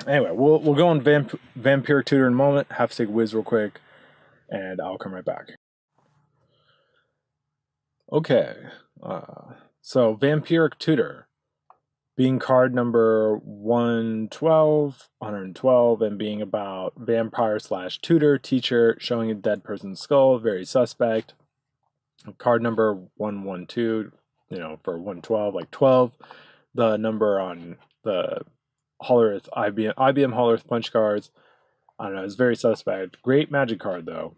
Anyway, we'll go on Vampiric Tutor in a moment. Have to take a whiz real quick, and I'll come right back. Okay, so Vampiric Tutor being card number 112, and being about vampire slash tutor, teacher, showing a dead person's skull, very suspect. Card number 112, for 112, like 12, the number on the Hollerith IBM Hollerith punch cards. I don't know, it's very suspect. Great magic card though.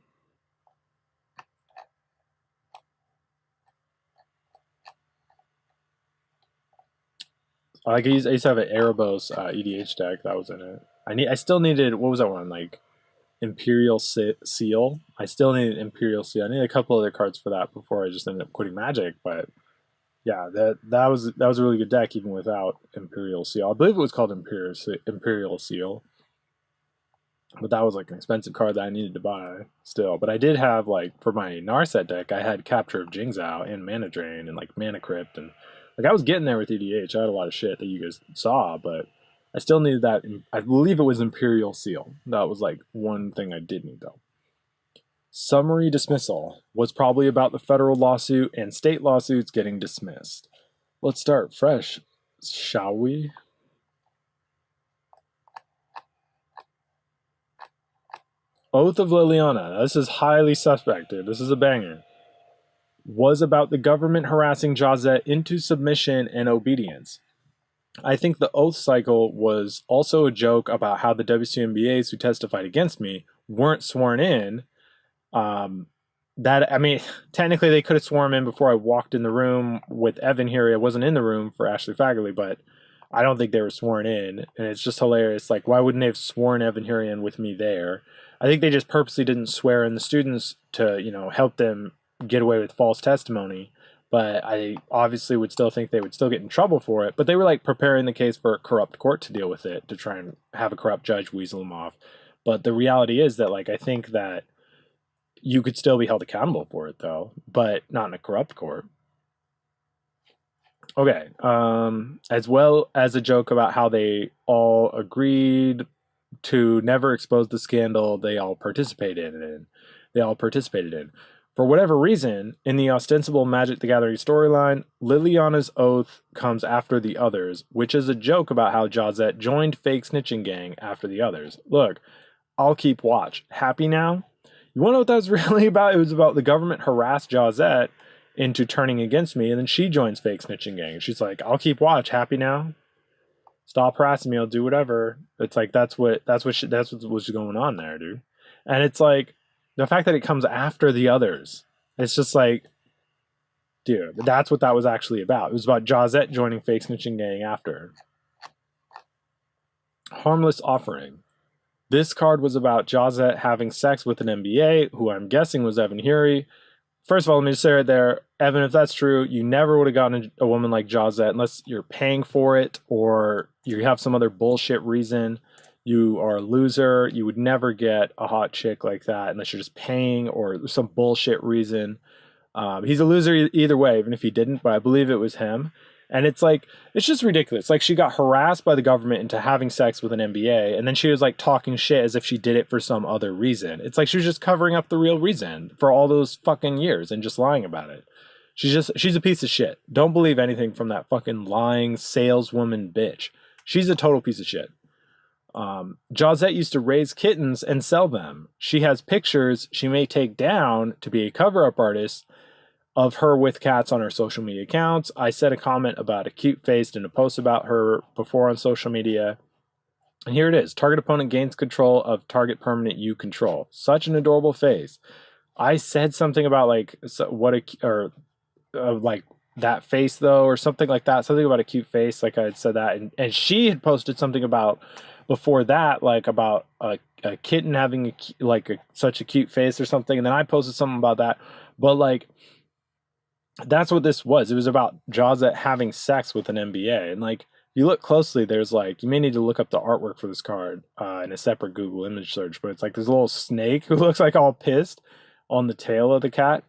I used to have an Erebos EDH deck that was in it. I still needed, what was that one, like Imperial Seal? I still needed Imperial Seal. I needed a couple other cards for that before I just ended up quitting Magic, but yeah, that was a really good deck even without Imperial Seal. I believe it was called Imperial Seal. But that was like an expensive card that I needed to buy still. But I did have, like, for my Narset deck, I had Capture of Jingzhou and Mana Drain and like Mana Crypt, and like I was getting there with EDH. I had a lot of shit that you guys saw, but I still needed that. I believe it was Imperial Seal. That was like one thing I did need though. Summary dismissal was probably about the federal lawsuit and state lawsuits getting dismissed. Let's start fresh, shall we? Oath of Liliana. This is highly suspect, dude. This is a banger. Was about the government harassing Jase into submission and obedience. I think the oath cycle was also a joke about how the WC MBAs who testified against me weren't sworn in. Technically they could have sworn in before I walked in the room with Evan here. I wasn't in the room for Ashley Fagerly, but I don't think they were sworn in, and it's just hilarious. Like, why wouldn't they have sworn Evan Hurian with me there? I think they just purposely didn't swear in the students to, help them get away with false testimony. But I obviously would still think they would still get in trouble for it. But they were like preparing the case for a corrupt court to deal with it, to try and have a corrupt judge weasel them off. But the reality is that, like, I think that you could still be held accountable for it though, but not in a corrupt court. Okay, as well as a joke about how they all agreed to never expose the scandal they all participated in. For whatever reason, in the ostensible Magic the Gathering storyline, Liliana's oath comes after the others, which is a joke about how Jazette joined fake snitching gang after the others. Look, I'll keep watch. Happy now? You want to know what that was really about? It was about the government harassed Jazette into turning against me, and then she joins fake snitching gang. She's like, I'll keep watch. Happy now? Stop harassing me. I'll do whatever. It's like, that's what's going on there, dude. And it's like, the fact that it comes after the others, it's just like, dude, that's what that was actually about. It was about Jazette joining fake snitching gang after. Harmless offering. This card was about Jazette having sex with an MBA, who I'm guessing was Evan Huri. First of all, let me just say right there, Evan, if that's true, you never would have gotten a woman like Jazette unless you're paying for it or you have some other bullshit reason. You are a loser. You would never get a hot chick like that unless you're just paying or some bullshit reason. He's a loser either way, even if he didn't, but I believe it was him. And it's like, it's just ridiculous. Like, she got harassed by the government into having sex with an MBA, and then she was like talking shit as if she did it for some other reason. It's like she was just covering up the real reason for all those fucking years and just lying about it. She's a piece of shit. Don't believe anything from that fucking lying saleswoman bitch. She's a total piece of shit. Jazette used to raise kittens and sell them. She has pictures she may take down to be a cover-up artist of her with cats on her social media accounts. I said a comment about a cute face in a post about her before on social media. And here it is. Target opponent gains control of target permanent you control. Such an adorable face. I said something about like like that face though, or something like that. Something about a cute face. Like I had said that. And she had posted something about before that, like about a kitten having such a cute face or something. And then I posted something about that. But like, that's what this was. It was about Jazette having sex with an MBA. And like, if you look closely, there's like, you may need to look up the artwork for this card in a separate Google image search, but it's like this little snake who looks like all pissed on the tail of the cat.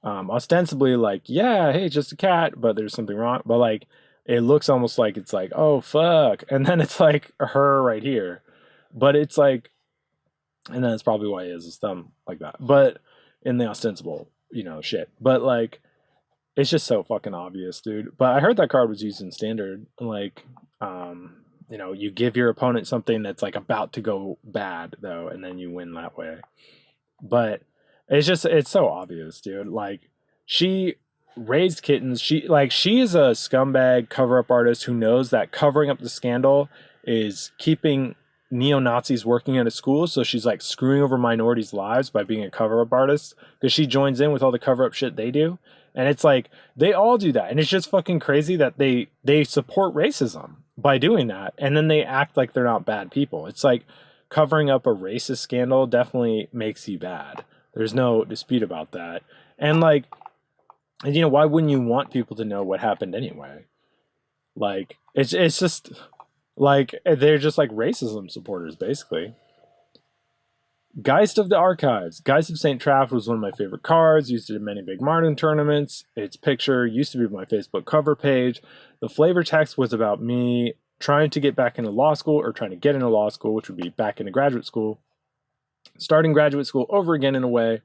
Ostensibly like, yeah, hey, just a cat, but there's something wrong. But like, it looks almost like it's like, oh fuck, and then it's like her right here, but it's like, and then it's probably why he has his thumb like that, but in the ostensible, shit. But like, it's just so fucking obvious, dude. But I heard that card was used in standard, like, you give your opponent something that's like about to go bad though, and then you win that way. But it's so obvious, dude. Like, she raised kittens. She is a scumbag cover-up artist who knows that covering up the scandal is keeping neo-Nazis working at a school, so she's like screwing over minorities' lives by being a cover-up artist, because she joins in with all the cover-up shit they do. And it's like, they all do that, and it's just fucking crazy that they support racism by doing that, and then they act like they're not bad people. It's like, covering up a racist scandal definitely makes you bad. There's no dispute about that. And like, and why wouldn't you want people to know what happened anyway? Like, it's just like, they're just like racism supporters, basically. Geist of the Archives. Geist of St. Traft was one of my favorite cards, used it in many big modern tournaments. Its picture used to be my Facebook cover page. The flavor text was about me trying to get back into law school, or trying to get into law school, which would be back into graduate school. Starting graduate school over again in a way.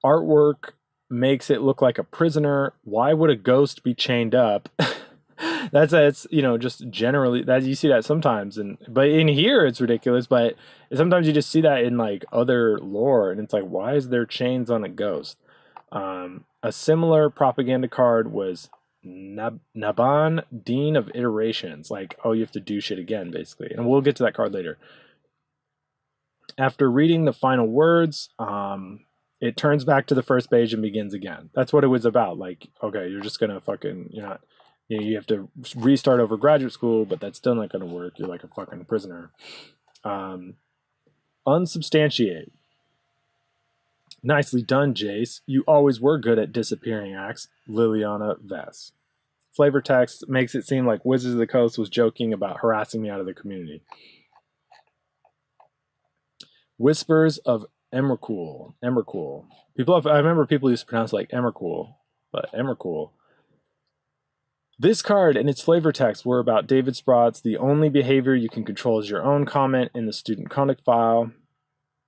Artwork makes it look like a prisoner. Why would a ghost be chained up? That's just generally that you see that sometimes, but in here it's ridiculous, but sometimes you just see that in like other lore, and it's like, why is there chains on a ghost? A similar propaganda card was Naban, Dean of Iterations, like, oh, you have to do shit again, basically, and we'll get to that card later. After reading the final words, it turns back to the first page and begins again. That's what it was about. Like, okay, you're just gonna fucking, you have to restart over graduate school, but that's still not gonna work. You're like a fucking prisoner. Unsubstantiate. Nicely done, Jase. You always were good at disappearing acts. Liliana Vess. Flavor text makes it seem like Wizards of the Coast was joking about harassing me out of the community. Whispers of Emrakul. I remember people used to pronounce it like Emrakul, but Emrakul. This card and its flavor text were about David Sprott's "The only behavior you can control is your own" comment in the student conduct file.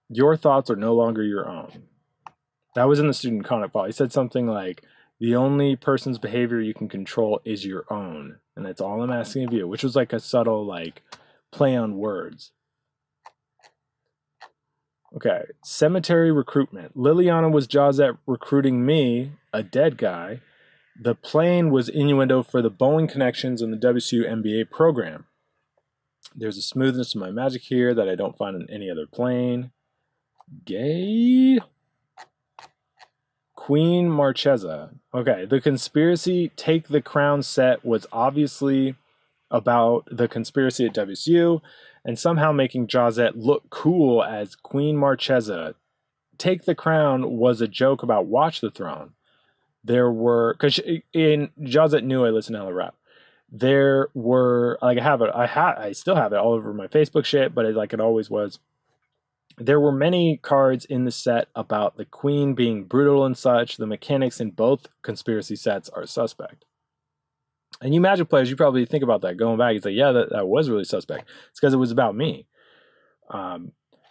Your thoughts are no longer your own. That was in the student conduct file. He said something like, the only person's behavior you can control is your own, and that's all I'm asking of you, which was like a subtle like play on words. Okay, cemetery recruitment. Liliana was Jazette recruiting me, a dead guy. The plane was innuendo for the Boeing connections in the WCU MBA program. There's a smoothness to my magic here that I don't find in any other plane. Gay. Queen Marchesa. Okay, the conspiracy Take the Crown set was obviously about the conspiracy at WCU, and somehow making Jazette look cool as Queen Marchesa. Take the Crown was a joke about Watch the Throne. There were, because in Jazette knew I listened to hella rap. There were, like, I still have it all over my Facebook shit, but it always was. There were many cards in the set about the queen being brutal and such. The mechanics in both conspiracy sets are suspect. And you Magic players, you probably think about that going back. It's like, yeah, that was really suspect. It's because it was about me.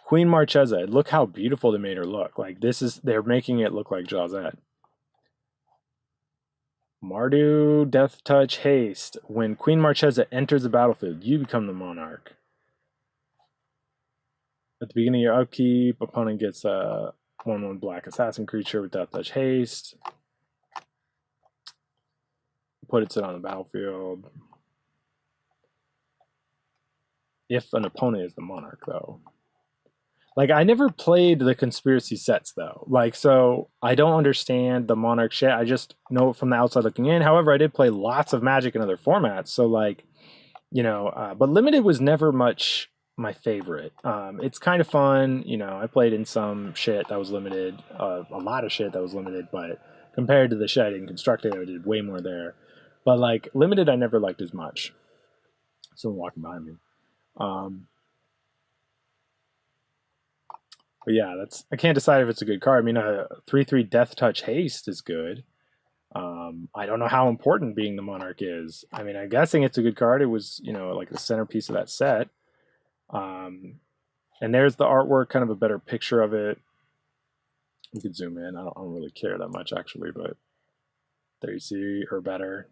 Queen Marchesa, look how beautiful they made her look. Like, they're making it look like Jazette. Mardu, Death Touch, Haste. When Queen Marchesa enters the battlefield, you become the monarch. At the beginning of your upkeep, opponent gets a 1/1 black assassin creature with Death Touch, Haste. Put it on the battlefield. If an opponent is the monarch, though. Like, I never played the conspiracy sets, though. Like, so I don't understand the monarch shit. I just know it from the outside looking in. However, I did play lots of Magic in other formats. So, like, but Limited was never much my favorite. It's kind of fun. I played in some shit that was limited, a lot of shit that was limited, but compared to the shit I did in Constructed, I did way more there. But, like, Limited I never liked as much. Someone walking behind me. But yeah, I can't decide if it's a good card. I mean, a 3/3 Death Touch Haste is good. I don't know how important being the monarch is. I mean, I'm guessing it's a good card. It was, like the centerpiece of that set. And there's the artwork, kind of a better picture of it. You could zoom in. I don't really care that much, actually, but there you see her better.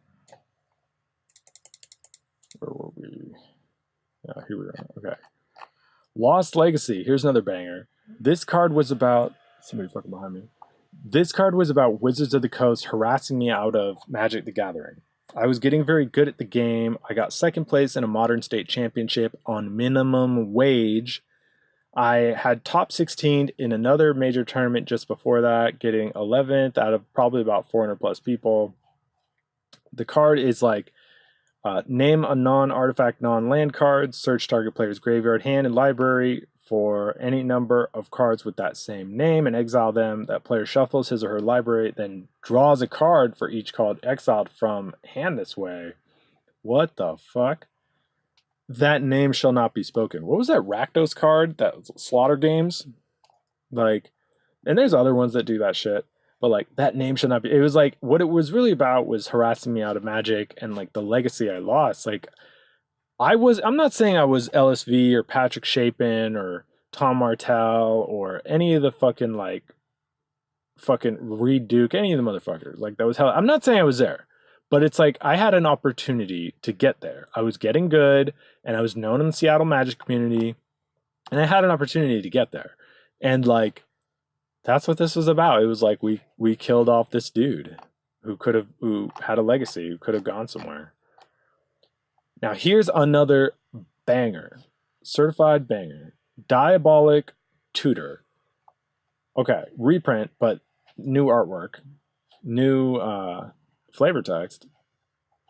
Where were we? Yeah, here we are. Okay. Lost Legacy. Here's another banger. This card was about... Somebody fucking behind me. This card was about Wizards of the Coast harassing me out of Magic the Gathering. I was getting very good at the game. I got second place in a Modern State Championship on minimum wage. I had top 16 in another major tournament just before that, getting 11th out of probably about 400 plus people. The card is like, name a non-artifact, non-land card, search target player's graveyard, hand, and library for any number of cards with that same name and exile them. That player shuffles his or her library, then draws a card for each card exiled from hand this way. What the fuck? That name shall not be spoken. What was that Rakdos card? That Slaughter Games? Like, and there's other ones that do that shit. But like, that name should not be. It was like, what it was really about was harassing me out of Magic and like the legacy I lost. Like, I'm not saying I was LSV or Patrick Chapin or Tom Martell or any of the fucking Reed Duke, any of the motherfuckers. Like, that was hell. I'm not saying I was there, but it's like I had an opportunity to get there. I was getting good and I was known in the Seattle Magic community and I had an opportunity to get there. And like, that's what this was about. It was like we killed off this dude who had a legacy, who could have gone somewhere. Now, here's another banger. Certified banger. Diabolic Tutor. Okay, reprint, but new artwork. New flavor text.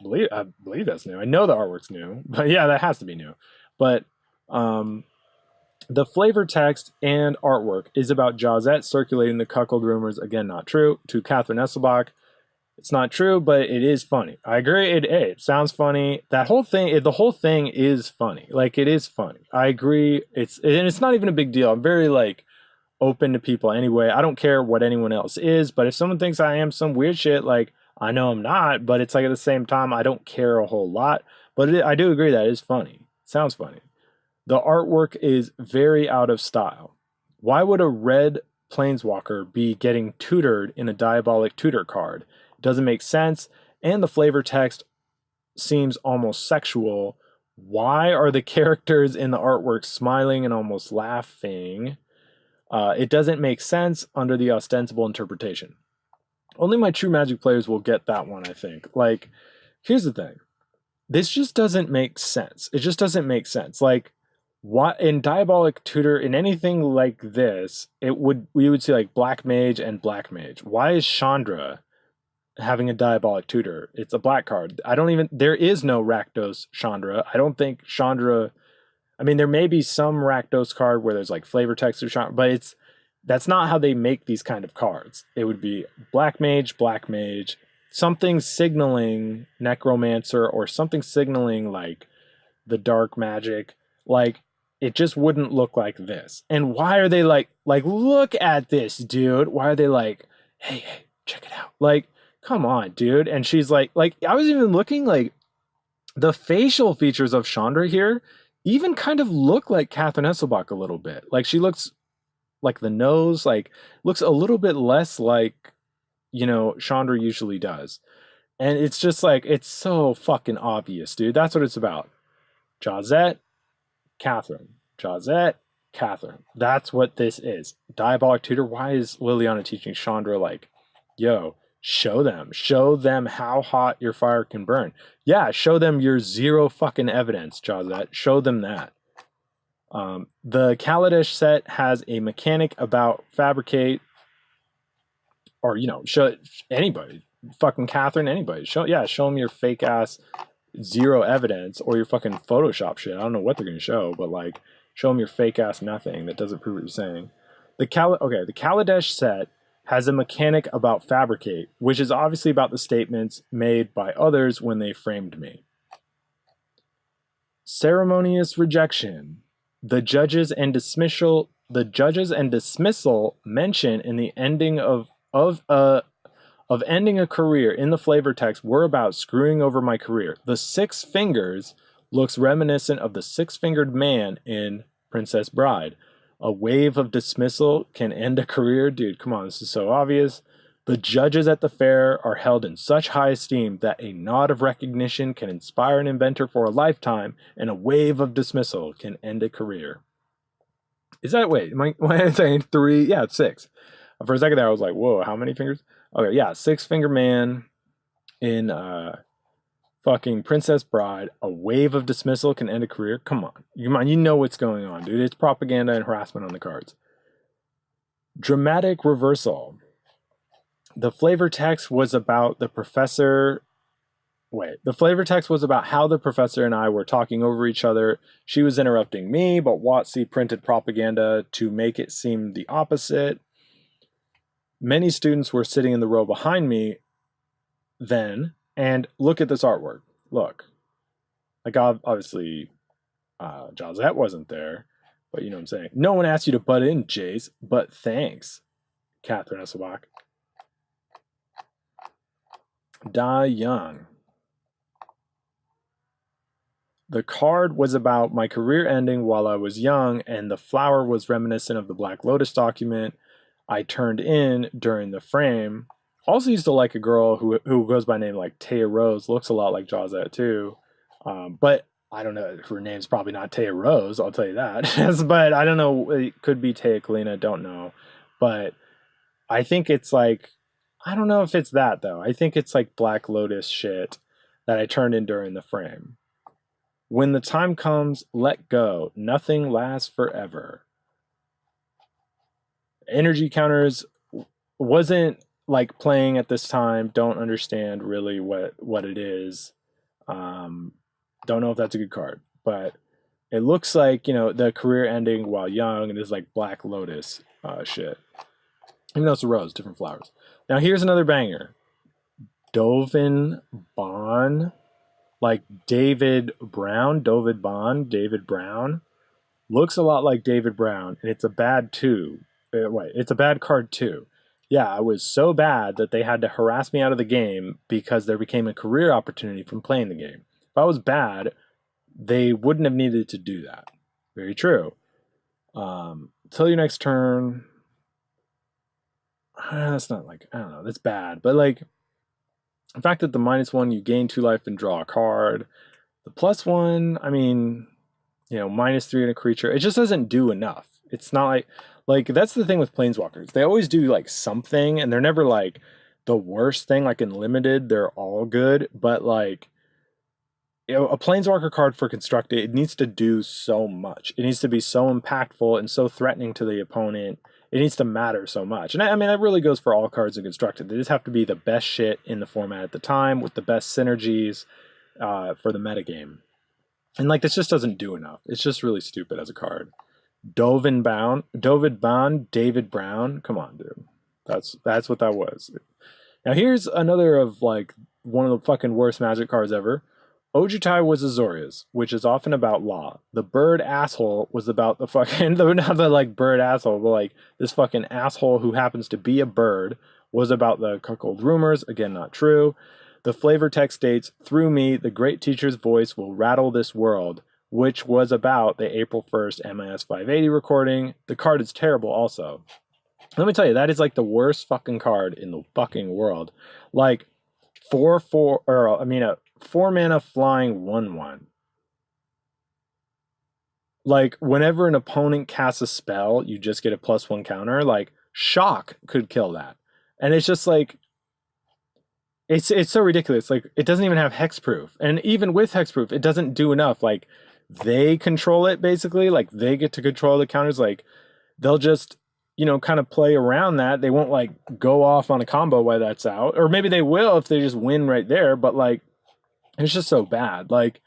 I believe that's new. I know the artwork's new, but yeah, that has to be new. But the flavor text and artwork is about Jase circulating the cuckold rumors, again, not true, to Kathryn Esselbach. It's not true, but it is funny. I agree. It sounds funny. The whole thing is funny. Like, it is funny. I agree. It's not even a big deal. I'm very like open to people anyway. I don't care what anyone else is, but if someone thinks I am some weird shit, like, I know I'm not, but it's like at the same time, I don't care a whole lot. But I do agree that it is funny. It sounds funny. The artwork is very out of style. Why would a red planeswalker be getting tutored in a Diabolic Tutor card? Doesn't make sense, and the flavor text seems almost sexual. Why are the characters in the artwork smiling and almost laughing? It doesn't make sense under the ostensible interpretation. Only my true Magic players will get that one, I think. Like, here's the thing. This just doesn't make sense. It just doesn't make sense. Like, what in Diabolic Tutor, in anything like this, we would see like Black Mage and Black Mage. Why is Chandra having a Diabolic Tutor? It's a black card. There is no Rakdos Chandra. I don't think Chandra, I mean, there may be some Rakdos card where there's like flavor text or Chandra, but that's not how they make these kind of cards. It would be Black Mage, something signaling Necromancer or something signaling like the Dark Magic. Like, it just wouldn't look like this. And why are they like, look at this, dude. Why are they like, hey, check it out. Like, come on, dude. And she's like, I was even looking, like, the facial features of Chandra here even kind of look like Kathryn Esselbach a little bit. Like, she looks like the nose, like, looks a little bit less like, Chandra usually does. And it's just like, it's so fucking obvious, dude. That's what it's about. Jase, Kathryn. Jase, Kathryn. That's what this is. Diabolic Tutor. Why is Liliana teaching Chandra, like, yo, show them how hot your fire can burn. Yeah, show them your zero fucking evidence, Jase. Show them that. The Kaladesh set has a mechanic about fabricate, or, show anybody, fucking Kathryn, anybody. Show them your fake ass zero evidence or your fucking Photoshop shit. I don't know what they're going to show, but like, show them your fake ass nothing that doesn't prove what you're saying. The Kaladesh set has a mechanic about fabricate, which is obviously about the statements made by others when they framed me. Ceremonious rejection. The judges and dismissal mention in the ending of of ending a career in the flavor text were about screwing over my career. The 6 fingers looks reminiscent of the 6-fingered man in Princess Bride. A wave of dismissal can end a career. Dude, come on, this is so obvious. The judges at the fair are held in such high esteem that a nod of recognition can inspire an inventor for a lifetime, and a wave of dismissal can end a career. Is that, wait, am I saying 3? Yeah, it's 6. For a second there, I was like, whoa, how many fingers? Okay, yeah, 6-finger man in fucking Princess Bride. A wave of dismissal can end a career. Come on, you know what's going on, dude. It's propaganda and harassment on the cards. Dramatic reversal. The flavor text was about the professor. The flavor text was about how the professor and I were talking over each other. She was interrupting me, but WOTC printed propaganda to make it seem the opposite. Many students were sitting in the row behind me then, and look at this artwork. Look. Like, obviously, Josette wasn't there, but you know what I'm saying. No one asked you to butt in, Jase, but thanks, Kathryn Esselbach. Die Young. The card was about my career ending while I was young, and the flower was reminiscent of the Black Lotus document I turned in during the frame. Also used to like a girl who goes by name like Taya Rose, looks a lot like Josette too. But I don't know, her name's probably not Taya Rose, I'll tell you that. But I don't know, it could be Taya Kalina, don't know. But I think it's like, I don't know if it's that though. I think it's like Black Lotus shit that I turned in during the frame. When the time comes, let go. Nothing lasts forever. Energy counters wasn't like playing at this time. Don't understand really what it is. Don't know if that's a good card, but it looks like, you know, the career ending while young, and is like Black Lotus shit. Even though it's a rose, different flowers. Now here's another banger. Dovin Bond. Like David Brown, David Brown. Looks a lot like David Brown, and it's a bad it's a bad card too. Yeah, it was so bad that they had to harass me out of the game because there became a career opportunity from playing the game. If I was bad, they wouldn't have needed to do that. Very true. Till your next turn. That's not like, I don't know, that's bad. But like, the fact that the -1, you gain 2 life and draw a card. The +1, I mean, you know, -3 in a creature. It just doesn't do enough. It's not like that's the thing with Planeswalkers. They always do like something, and they're never like the worst thing. Like in Limited, they're all good. But like, you know, a Planeswalker card for Constructed, it needs to do so much. It needs to be so impactful and so threatening to the opponent. It needs to matter so much. And I mean, that really goes for all cards in Constructed. They just have to be the best shit in the format at the time with the best synergies for the metagame. And like, this just doesn't do enough. It's just really stupid as a card. David Brown. Come on, dude. That's what that was. Now here's another of like one of the fucking worst Magic cards ever. Ojutai was Azorius, which is often about law. The bird asshole was about the fucking, not the like bird asshole, but like this fucking asshole who happens to be a bird was about the cuckold rumors. Again, not true. The flavor text states, through me, the great teacher's voice will rattle this world, which was about the April 1st MIS 580 recording. The card is terrible also. Let me tell you, that is like the worst fucking card in the fucking world. Like, 4-mana flying 1/1. Like, whenever an opponent casts a spell, you just get a +1 counter. Like, Shock could kill that. And it's just like, it's so ridiculous. Like, it doesn't even have hexproof. And even with hexproof, it doesn't do enough. Like, they control it, basically. Like, they get to control the counters. Like, they'll just, you know, kind of play around that. They won't, like, go off on a combo while that's out. Or maybe they will if they just win right there. But, like, it's just so bad. Like,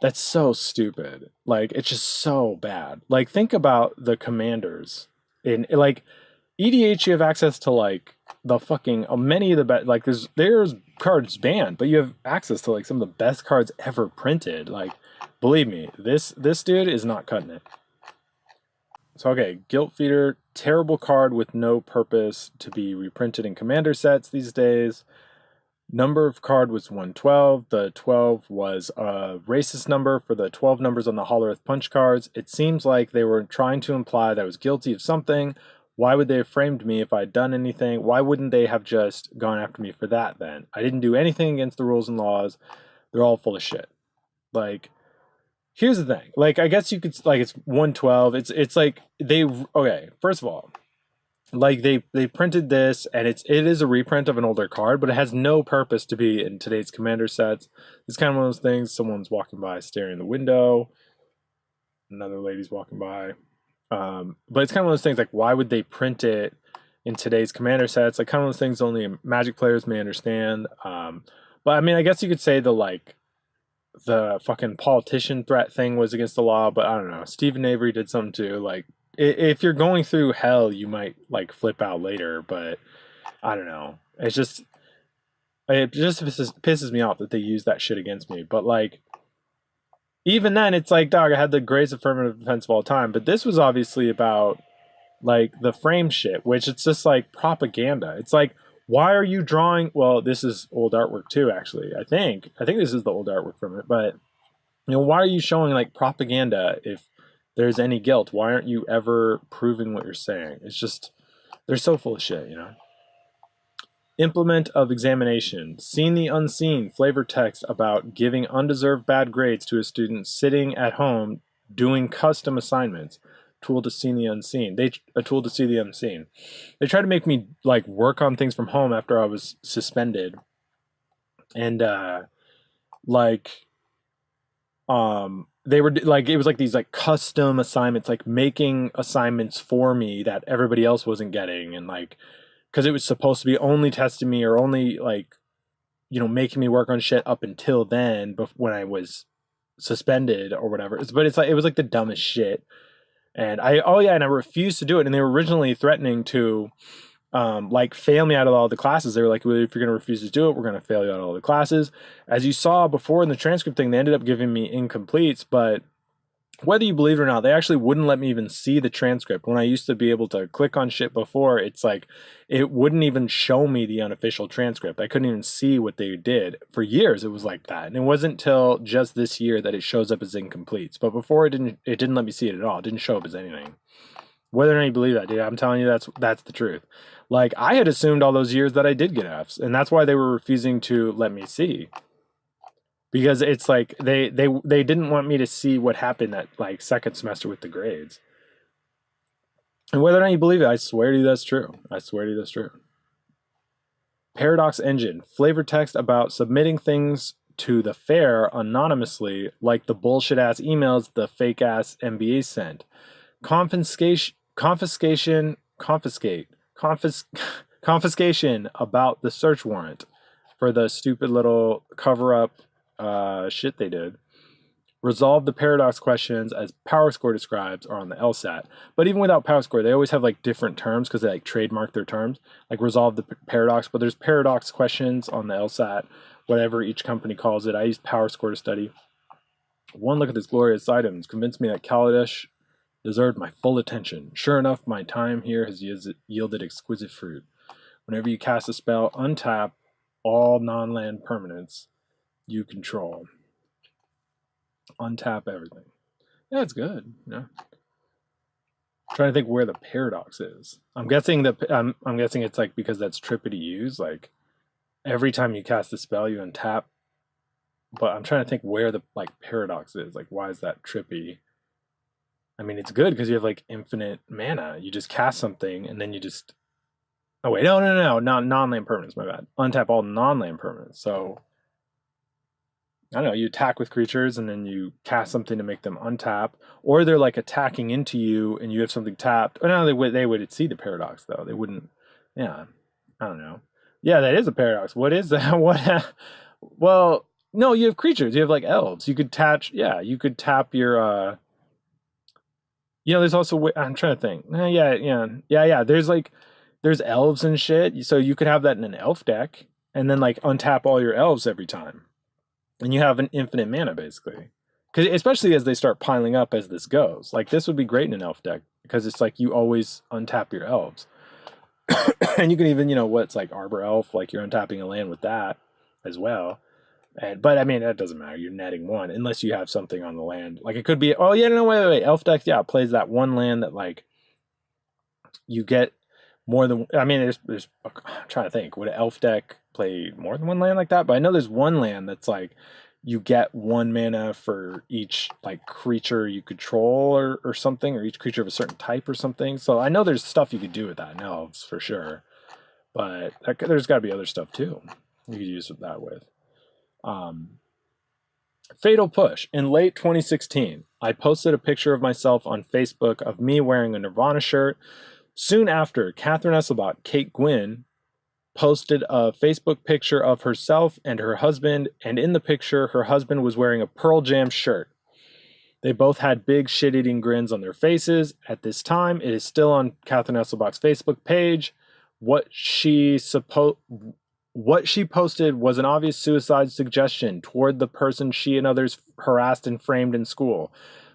that's so stupid. Like, it's just so bad. Like, think about the commanders. In, like, EDH, you have access to, like, the fucking, many of the best, like, there's cards banned, but you have access to, like, some of the best cards ever printed. Like, believe me, this dude is not cutting it. So, okay, Guilt Feeder, terrible card with no purpose to be reprinted in commander sets these days. Number of card was 112. The 12 was a racist number for the 12 numbers on the Hollow Earth Punch cards. It seems like they were trying to imply that I was guilty of something. Why would they have framed me if I had done anything? Why wouldn't they have just gone after me for that then? I didn't do anything against the rules and laws. They're all full of shit. Like, here's the thing. Like, I guess you could, like, it's 112. It's like they, okay, first of all, like they printed this and it is a reprint of an older card, but it has no purpose to be in today's commander sets. It's kind of one of those things. Someone's walking by, staring in the window. Another lady's walking by. But it's kind of one of those things, like, why would they print it in today's commander sets? Like, kind of one of those things only Magic players may understand. But I mean, I guess you could say the fucking politician threat thing was against the law, but I don't know. Stephen Avery did something too. Like, if you're going through hell, you might like flip out later, but I don't know. It just pisses me off that they use that shit against me. But like, even then, it's like, dog, I had the greatest affirmative defense of all time. But this was obviously about like the frame shit, which it's just like propaganda. It's like, why are you drawing? Well, this is old artwork too, actually. I think this is the old artwork from it. But you know, why are you showing like propaganda if there's any guilt? Why aren't you ever proving what you're saying? It's just, they're so full of shit, you know? Implement of examination. Seen the unseen. Flavor text about giving undeserved bad grades to a student sitting at home doing custom assignments. Tool to see the unseen. A tool to see the unseen. They tried to make me like work on things from home after I was suspended. And they were like, it was like these like custom assignments, like making assignments for me that everybody else wasn't getting, and like, because it was supposed to be only testing me or only like, you know, making me work on shit up until then, when I was suspended or whatever. But it's like, it was like the dumbest shit, and I refused to do it. And they were originally threatening to like fail me out of all the classes. They were like, well, if you're going to refuse to do it, we're going to fail you out of all the classes. As you saw before in the transcript thing, they ended up giving me incompletes, but whether you believe it or not, they actually wouldn't let me even see the transcript. When I used to be able to click on shit before, it's like, it wouldn't even show me the unofficial transcript. I couldn't even see what they did. For years, it was like that. And it wasn't until just this year that it shows up as incompletes. But before, it didn't let me see it at all. It didn't show up as anything. Whether or not you believe that, dude, I'm telling you, that's the truth. Like, I had assumed all those years that I did get Fs, and that's why they were refusing to let me see. Because it's like, they didn't want me to see what happened at, like, second semester with the grades. And whether or not you believe it, I swear to you that's true. I swear to you that's true. Paradox Engine. Flavor text about submitting things to the fair anonymously, like the bullshit-ass emails the fake-ass MBAs sent. Confiscation about the search warrant for the stupid little cover-up shit they did. Resolve the paradox questions as Power Score describes are on the LSAT. But even without Power Score, they always have like different terms because they like trademark their terms. Like resolve the paradox, but there's paradox questions on the LSAT, whatever each company calls it. I used Power Score to study. One look at this glorious items convinced me that Kaladesh deserved my full attention. Sure enough, my time here has yielded exquisite fruit. Whenever you cast a spell, untap all non-land permanents you control. Untap everything. Yeah, it's good. Yeah. Trying to think where the paradox is. I'm guessing it's like because that's trippy to use. Like every time you cast a spell, you untap. But I'm trying to think where the like paradox is. Like, why is that trippy? I mean, it's good because you have like infinite mana. You just cast something and then you just. Oh wait, no, not non-land permanents. My bad. Untap all non-land permanents. So I don't know. You attack with creatures and then you cast something to make them untap, or they're like attacking into you and you have something tapped. Oh no, they would see the paradox though. They wouldn't. Yeah, I don't know. Yeah, that is a paradox. What is that? What? Well, no, you have creatures. You have like elves. You could tap. Yeah, you could tap your. You know, there's also. I'm trying to think. Yeah. There's elves and shit. So you could have that in an elf deck, and then like untap all your elves every time, and you have an infinite mana basically. Because especially as they start piling up as this goes, like this would be great in an elf deck. because it's like you always untap your elves. And you can even, what's like Arbor Elf, like you're untapping a land with that as well. But I mean, that doesn't matter. You're netting one unless you have something on the land. Like it could be, oh yeah, no, wait. Elf deck, yeah, plays that one land that like you get more than. I mean, there's. I'm trying to think. Would an elf deck play more than one land like that? But I know there's one land that's like you get 1 mana for each like creature you control or something, or each creature of a certain type or something. So I know there's stuff you could do with that in elves for sure. But there's got to be other stuff too you could use that with. Fatal Push. In late 2016, I posted a picture of myself on Facebook of me wearing a Nirvana shirt. Soon after, Kathryn Esselbach, Kate Gwinn, posted a Facebook picture of herself and her husband, and in the picture, her husband was wearing a Pearl Jam shirt. They both had big shit-eating grins on their faces. At this time, it is still on Kathryn Esselbach's Facebook page. What she posted was an obvious suicide suggestion toward the person she and others harassed and framed in school.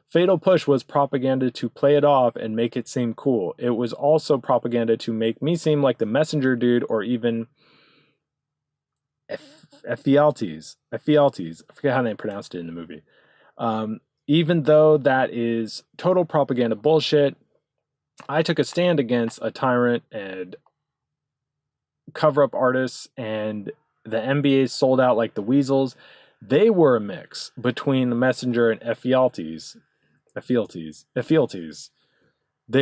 Fatal Push was propaganda to play it off and make it seem cool. It was also propaganda to make me seem like the messenger dude, or even Ephialtes. I forget how they pronounced it in the movie. Even though that is total propaganda bullshit, I took a stand against a tyrant and cover-up artists, and the MBAs sold out like the weasels. They were a mix between the messenger and Ephialtes. They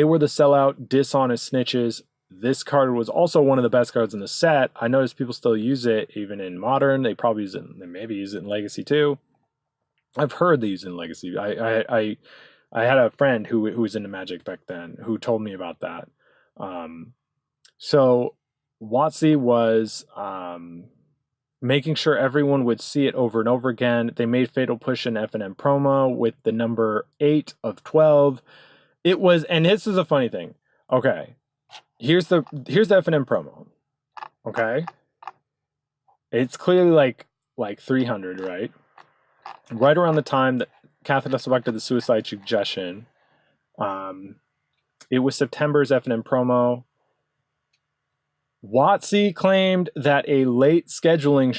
were the sellout, dishonest snitches. This card was also one of the best cards in the set. I noticed people still use it even in Modern. They probably use it. They maybe use it in Legacy too. I've heard they use it in Legacy. I had a friend who was into Magic back then who told me about that. So WOTC was making sure everyone would see it over and over again. They made Fatal Push an F&M promo with the number 8 of 12. It was, and this is a funny thing. Okay, here's the F&M promo. Okay, it's clearly like 300, right? Right around the time that Kathryn Esselbach did the suicide suggestion. It was September's F&M promo. WOTC claimed that a late scheduling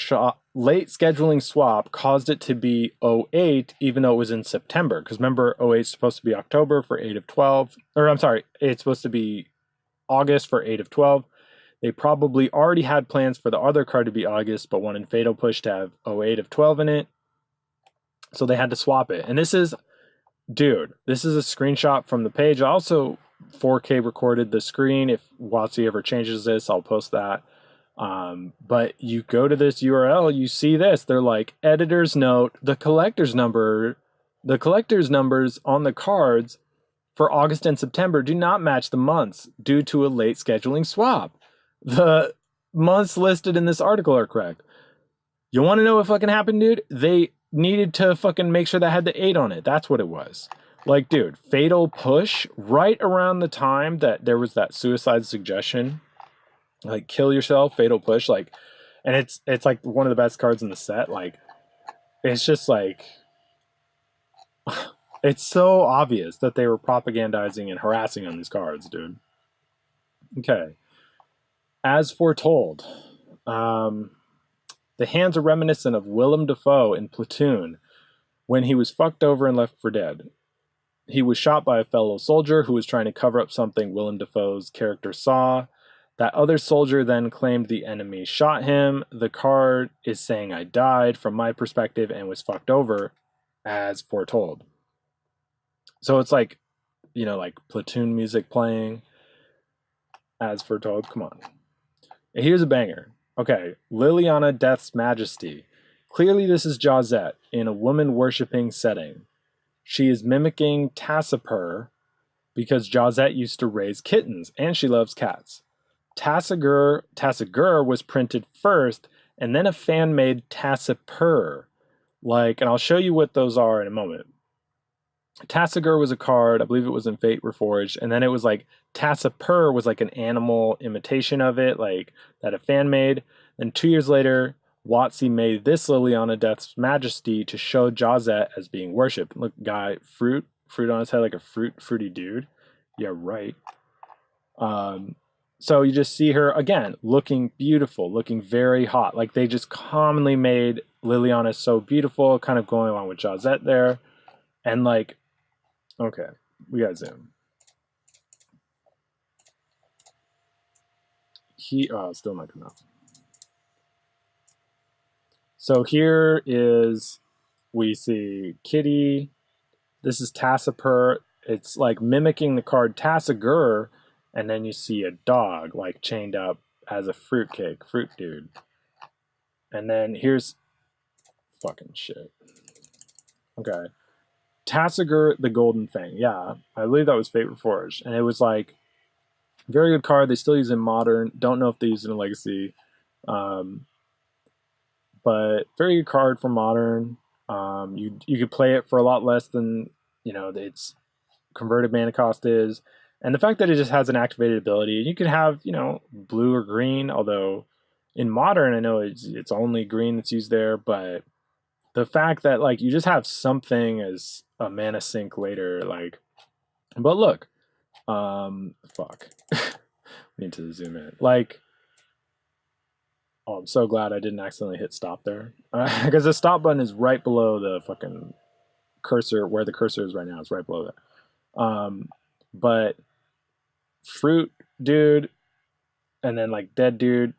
swap caused it to be 08, even though it was in September. Because remember, 08 is supposed to be October for 8 of 12. Or I'm sorry, it's supposed to be August for 8 of 12. They probably already had plans for the other card to be August, but wanted Fatal Push to have 08 of 12 in it. So they had to swap it. And this is, dude, this is a screenshot from the page. I also 4K recorded the screen. If WOTC ever changes this, I'll post that. But you go to this URL, you see this. They're like, editor's note, the collector's numbers on the cards for August and September do not match the months due to a late scheduling swap. The months listed in this article are correct. You want to know what fucking happened, dude? They needed to fucking make sure that had the 8 on it. That's what it was. Like, dude, Fatal Push, right around the time that there was that suicide suggestion, like, kill yourself, Fatal Push, like, and it's like one of the best cards in the set. Like, it's just like, it's so obvious that they were propagandizing and harassing on these cards, dude. Okay. As foretold, the hands are reminiscent of Willem Dafoe in Platoon when he was fucked over and left for dead. He was shot by a fellow soldier who was trying to cover up something Willem Dafoe's character saw. That other soldier then claimed the enemy shot him. The card is saying I died from my perspective and was fucked over, as foretold. So it's like, like Platoon music playing, as foretold. Come on. Here's a banger. Okay, Liliana Death's Majesty. Clearly this is Jase in a woman-worshipping setting. She is mimicking Tassadar because Jase used to raise kittens, and she loves cats. Tassadar was printed first, and then a fan made Tassadar. And I'll show you what those are in a moment. Tassadar was a card, I believe it was in Fate Reforged, and then it was like Tassadar was like an animal imitation of it, like that a fan made. Then 2 years later, WOTC made this Liliana Death's Majesty to show Jase as being worshipped. Look, guy, fruit on his head, like a fruity dude. Yeah, right. So you just see her again, looking beautiful, looking very hot. Like they just commonly made Liliana so beautiful, kind of going along with Jase there. And like, okay, we gotta zoom. Still not good enough. So here is, we see Kitty. This is Tassadar. It's like mimicking the card Tassadar, and then you see a dog like chained up as a fruit dude. And then here's fucking shit. Okay. Tassadar the Golden Fang. Yeah, I believe that was Fate Reforged. And it was like, very good card. They still use it in Modern. Don't know if they use it in Legacy. But very good card for Modern. You could play it for a lot less than, its converted mana cost is. And the fact that it just has an activated ability, you could have, blue or green, although in Modern, I know it's only green that's used there, but the fact that like you just have something as a mana sink later, like, but look, fuck, need to zoom in. Like, oh, I'm so glad I didn't accidentally hit stop there, because the stop button is right below the fucking cursor, where the cursor is right now. It's right below that. But fruit dude, and then like dead dude,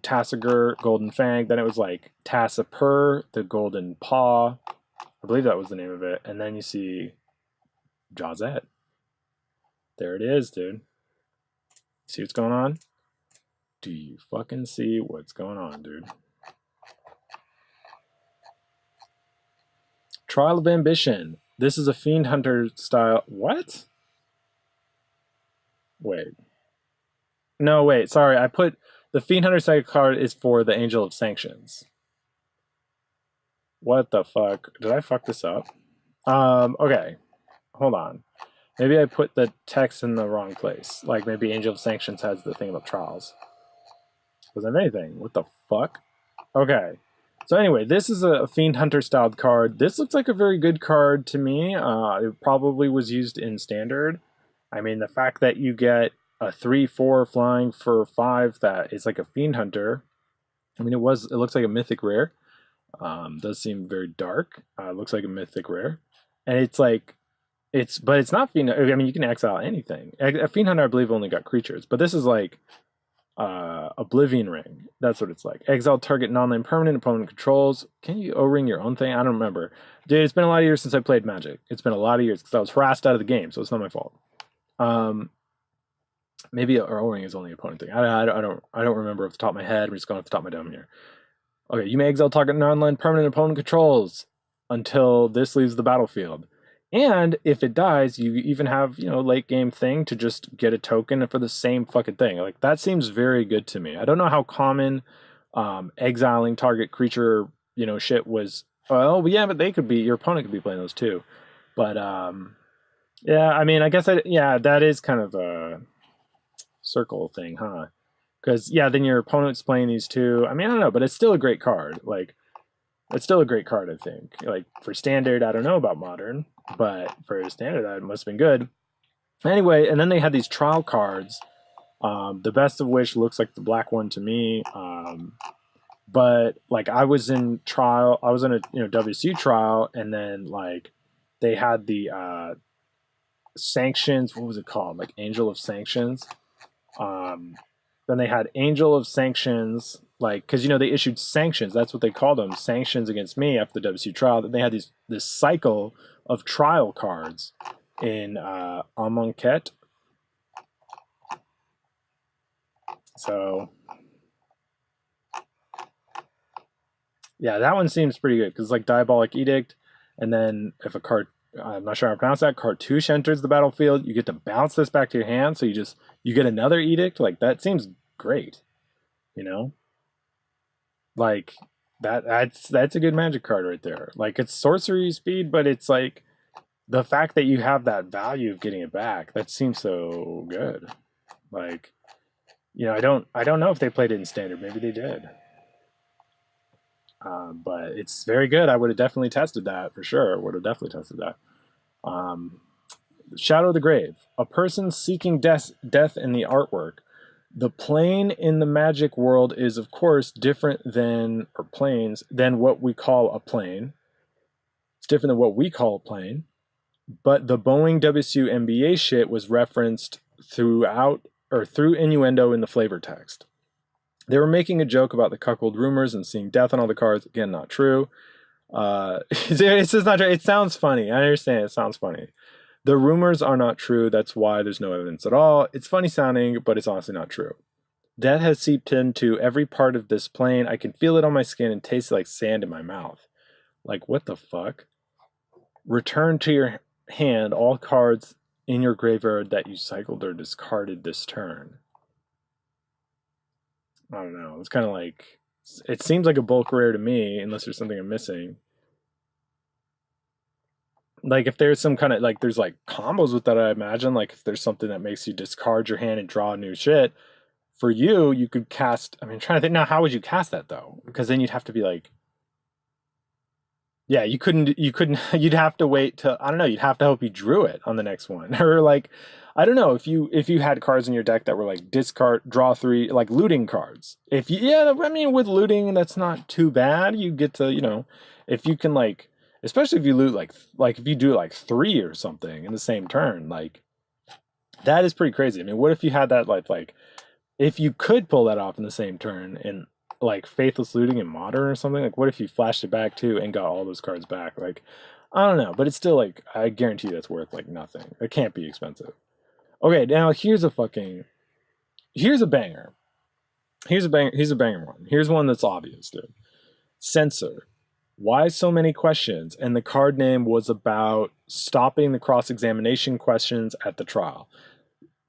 Tassadar, Golden Fang. Then it was like Tassadar, the Golden Paw. I believe that was the name of it. And then you see Jase. There it is, dude. See what's going on? Do you fucking see what's going on, dude? Trial of Ambition. This is a Fiend Hunter style. What? Wait. No, wait. Sorry. I put the Fiend Hunter style card is for the Angel of Sanctions. What the fuck? Did I fuck this up? Okay. Hold on. Maybe I put the text in the wrong place. Like maybe Angel of Sanctions has the thing about trials. Doesn't have anything. What the fuck? Okay. So anyway, this is a Fiend Hunter styled card. This looks like a very good card to me. It probably was used in Standard. I mean, the fact that you get a 3/4 flying for 5 that is like a Fiend Hunter. I mean, it looks like a mythic rare. Does seem very dark. Looks like a mythic rare, and it's like but it's not Fiend. I mean, you can exile anything. A Fiend Hunter, I believe, only got creatures, but this is like Oblivion Ring. That's what it's like. Exile target non-land permanent opponent controls. Can you O-ring your own thing? I don't remember. Dude, it's been a lot of years since I played Magic. It's been a lot of years because I was harassed out of the game, so it's not my fault. Maybe O-ring is only an opponent thing. I don't remember off the top of my head. I'm just going off the top of my dome here. Okay, you may exile target non-land permanent opponent controls until this leaves the battlefield. And if it dies, you even have, late game thing to just get a token for the same fucking thing. Like, that seems very good to me. I don't know how common exiling target creature, shit was. Well, yeah, but your opponent could be playing those too. But, yeah, I mean, I guess, that is kind of a circle thing, huh? Because, yeah, then your opponent's playing these too. I mean, I don't know, but it's still a great card. Like, it's still a great card, I think. Like, for Standard, I don't know about Modern, but for Standard, that must have been good. Anyway, and then they had these trial cards, the best of which looks like the black one to me. But, like, I was in a WC trial, and then, like, they had the Sanctions, what was it called? Like, Angel of Sanctions. Then they had Angel of Sanctions, like, because they issued sanctions. That's what they called them, sanctions against me after the WC trial. Then they had this cycle of trial cards in Amonkhet. So yeah, that one seems pretty good because like Diabolic Edict, and then if a card, I'm not sure how to pronounce that, Cartouche enters the battlefield, you get to bounce this back to your hand, so you get another Edict. Like, that seems great, like that's a good Magic card right there. Like, it's sorcery speed, but it's like the fact that you have that value of getting it back, that seems so good. Like, I don't know if they played it in Standard. Maybe they did. But it's very good. I would have definitely tested that for sure. Would have definitely tested that. Shadow of the Grave. A person seeking death in the artwork. The plane in the magic world is, of course, different than, or planes, than what we call a plane. It's different than what we call a plane. But the Boeing WSU MBA shit was referenced throughout, or through innuendo in the flavor text. They were making a joke about the cuckold rumors and seeing death on all the cards. Again, not true. It's just not true. It sounds funny. I understand it sounds funny. The rumors are not true. That's why there's no evidence at all. It's funny sounding, but it's honestly not true. Death has seeped into every part of this plane. I can feel it on my skin and taste it like sand in my mouth. Like, what the fuck? Return to your hand all cards in your graveyard that you cycled or discarded this turn. I don't know. It's kind of like, it seems like a bulk rare to me, unless there's something I'm missing. Like, if there's some kind of, like, there's, like, combos with that, I imagine. Like, if there's something that makes you discard your hand and draw new shit, for you, you could cast, I mean, I'm trying to think, now, how would you cast that, though? Because then you'd have to be, like, yeah, you couldn't, you'd have to wait till, I don't know, you'd have to hope you drew it on the next one. Or, like, I don't know, if you had cards in your deck that were, like, discard, draw 3, like, looting cards. If you, yeah, I mean, with looting, that's not too bad. You get to, you know, if you can, like, especially if you loot like if you do like 3 or something in the same turn, like that is pretty crazy. I mean, what if you had that like if you could pull that off in the same turn in like Faithless Looting in Modern or something? Like, what if you flashed it back too and got all those cards back? Like, I don't know, but it's still like, I guarantee that's worth like nothing. It can't be expensive. Okay, now here's a banger. Here's a banger one. Here's one that's obvious, dude. Censor. Why so many questions? And the card name was about stopping the cross-examination questions at the trial.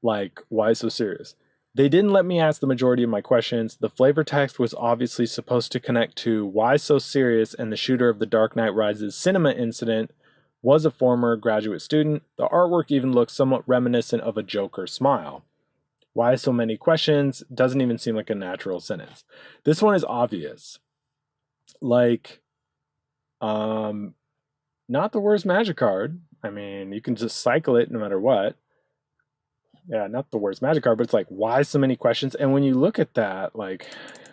Like, why so serious? They didn't let me ask the majority of my questions. The flavor text was obviously supposed to connect to why so serious, and the shooter of the Dark Knight Rises cinema incident was a former graduate student. The artwork even looks somewhat reminiscent of a Joker smile. Why so many questions? Doesn't even seem like a natural sentence. This one is obvious. Like, not the worst magic card. I mean, you can just cycle it no matter what. Yeah, not the worst magic card, but it's like, why so many questions? And when you look at that, like,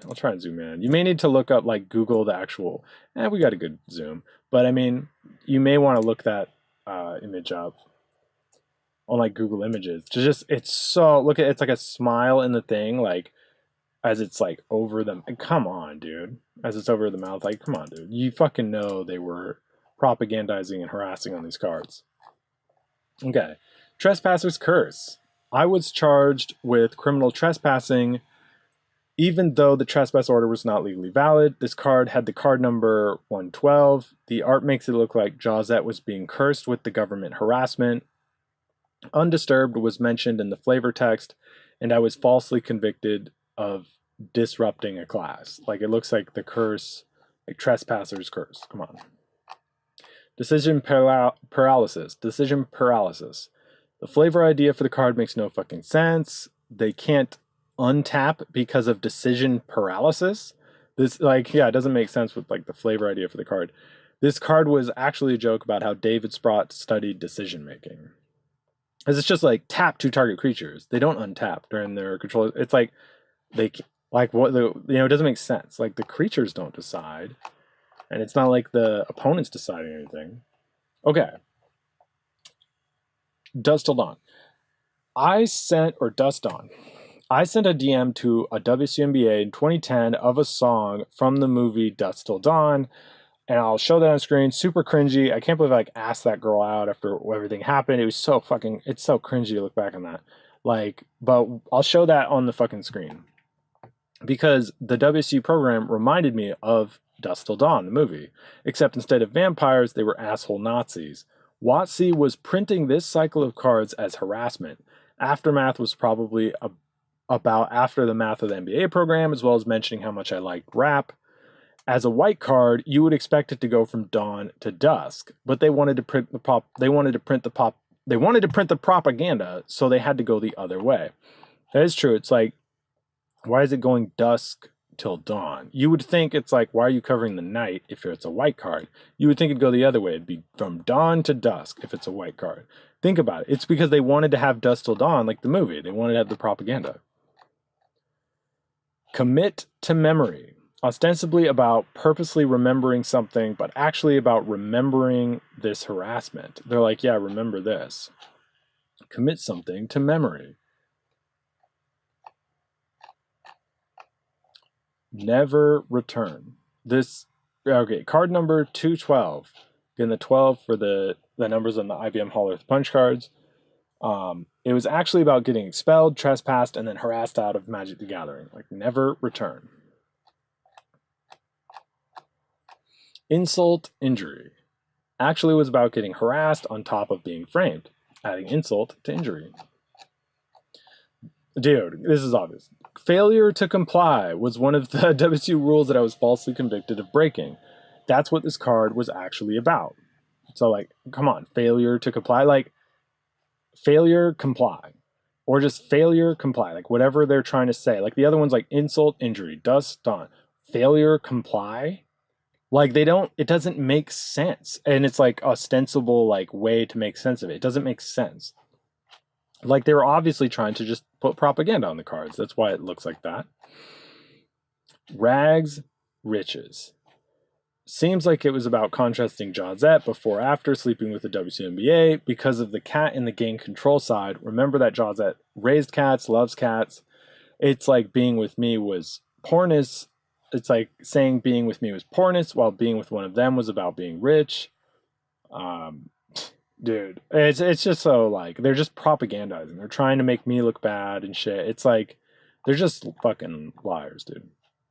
I'll try and zoom in. You may need to look up, like, Google the actual, we got a good zoom. But, I mean, you may want to look that image up on, like, Google Images. To just, it's so, look at, it's like a smile in the thing, like, as it's, like, over the, come on, dude. As it's over the mouth, like, come on, dude. You fucking know they were propagandizing and harassing on these cards. Okay. Trespasser's Curse. I was charged with criminal trespassing, even though the trespass order was not legally valid. This card had the card number 112. The art makes it look like Jase was being cursed with the government harassment. Undisturbed was mentioned in the flavor text, and I was falsely convicted of disrupting a class. Like, it looks like the curse, like Trespasser's Curse. Come on. Decision paralysis. Decision paralysis. The flavor idea for the card makes no fucking sense. They can't untap because of decision paralysis. This, like, yeah, it doesn't make sense with, like, the flavor idea for the card. This card was actually a joke about how David Sprott studied decision making. Because it's just like, tap 2 target creatures. They don't untap during their control. It's like, they, like, what the, you know, it doesn't make sense. Like, the creatures don't decide. And it's not like the opponent's deciding anything. Okay. Dusk Till Dawn. I sent a DM to a WCMBA in 2010 of a song from the movie Dusk Till Dawn, and I'll show that on screen. Super cringy. I can't believe I like asked that girl out after everything happened. It was so fucking, it's so cringy to look back on that. Like, but I'll show that on the fucking screen. Because the WCU program reminded me of Dusk Till Dawn, the movie. Except instead of vampires, they were asshole Nazis. WOTC was printing this cycle of cards as harassment. Aftermath was probably about after the math of the MBA program, as well as mentioning how much I liked rap. As a white card, you would expect it to go from dawn to dusk, but they wanted to print the propaganda, so they had to go the other way. That is true. It's like, why is it going dusk till dawn. You would think it's like, why are you covering the night if it's a white card? You would think it'd go the other way. It'd be from dawn to dusk if it's a white card. Think about it. It's because they wanted to have dusk till dawn, like the movie. They wanted to have the propaganda. Commit to memory. Ostensibly about purposely remembering something, but actually about remembering this harassment. They're like, yeah, remember this. Commit something to memory. Never return. This, okay, card number 212. Again, the 12 for the numbers on the IBM Hall Earth punch cards. It was actually about getting expelled, trespassed, and then harassed out of Magic the Gathering. Like, never return. Insult, injury. Actually was about getting harassed on top of being framed. Adding insult to injury. Dude, this is obvious. Failure to comply was one of the WC rules that I was falsely convicted of breaking. That's what this card was actually about. So, like, come on, failure to comply. Like, failure, comply. Or just failure, comply. Like, whatever they're trying to say. Like, the other one's like insult, injury, dusk, dawn. Failure, comply? Like, it doesn't make sense. And it's like ostensible, like, way to make sense of it. It doesn't make sense. Like, they were obviously trying to just put propaganda on the cards. That's why it looks like that. Rags, riches. Seems like it was about contrasting Jazette before after sleeping with the WCMBA because of the cat in the game control side. Remember that Jazette raised cats, loves cats. It's like being with me was pornous. It's like saying being with me was pornous while being with one of them was about being rich. Dude, it's just so, like, they're just propagandizing. They're trying to make me look bad and shit. It's like, they're just fucking liars, dude.